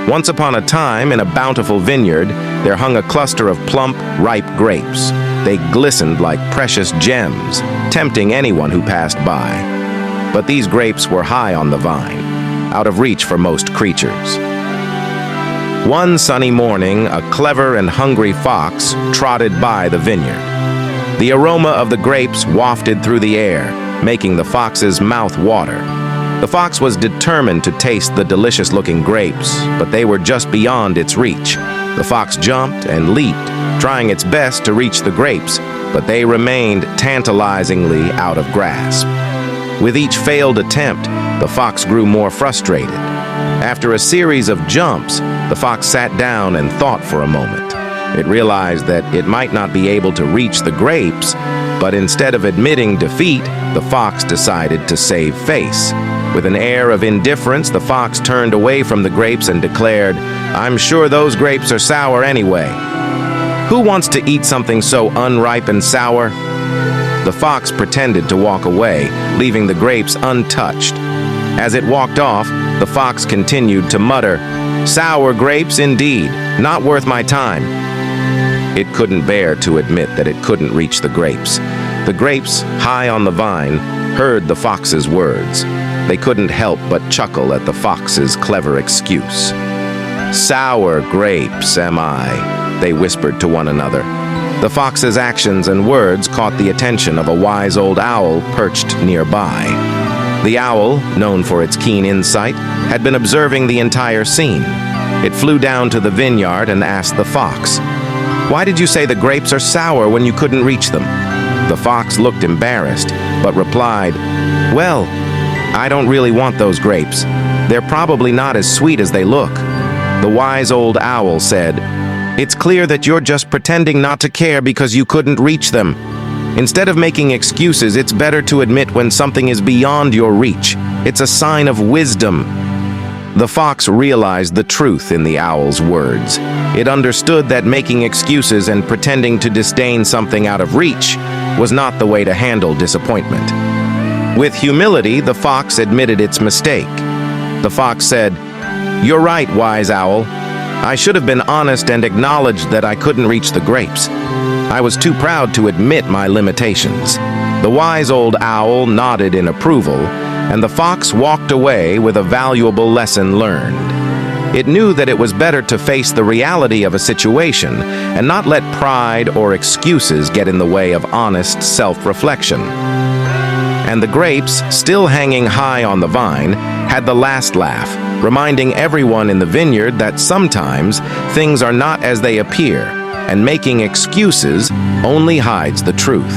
Once upon a time, in a bountiful vineyard, there hung a cluster of plump, ripe grapes. They glistened like precious gems, tempting anyone who passed by. But these grapes were high on the vine, out of reach for most creatures. One sunny morning, a clever and hungry fox trotted by the vineyard. The aroma of the grapes wafted through the air, making the fox's mouth water. The fox was determined to taste the delicious-looking grapes, but they were just beyond its reach. The fox jumped and leaped, trying its best to reach the grapes, but they remained tantalizingly out of grasp. With each failed attempt, the fox grew more frustrated. After a series of jumps, the fox sat down and thought for a moment. It realized that it might not be able to reach the grapes, but instead of admitting defeat, the fox decided to save face. With an air of indifference, the fox turned away from the grapes and declared, "I'm sure those grapes are sour anyway. Who wants to eat something so unripe and sour?" The fox pretended to walk away, leaving the grapes untouched. As it walked off, the fox continued to mutter, "Sour grapes indeed, not worth my time." It couldn't bear to admit that it couldn't reach the grapes. The grapes, high on the vine, heard the fox's words. They couldn't help but chuckle at the fox's clever excuse. "Sour grapes, am I?" they whispered to one another. The fox's actions and words caught the attention of a wise old owl perched nearby. The owl, known for its keen insight, had been observing the entire scene. It flew down to the vineyard and asked the fox, "Why did you say the grapes are sour when you couldn't reach them?" The fox looked embarrassed, but replied, "Well, I don't really want those grapes. They're probably not as sweet as they look." The wise old owl said, "It's clear that you're just pretending not to care because you couldn't reach them. Instead of making excuses, it's better to admit when something is beyond your reach. It's a sign of wisdom." The fox realized the truth in the owl's words. It understood that making excuses and pretending to disdain something out of reach was not the way to handle disappointment. With humility, the fox admitted its mistake. The fox said, "You're right, wise owl. I should have been honest and acknowledged that I couldn't reach the grapes. I was too proud to admit my limitations." The wise old owl nodded in approval, and the fox walked away with a valuable lesson learned. It knew that it was better to face the reality of a situation and not let pride or excuses get in the way of honest self-reflection. And the grapes, still hanging high on the vine, had the last laugh, reminding everyone in the vineyard that sometimes things are not as they appear, and making excuses only hides the truth.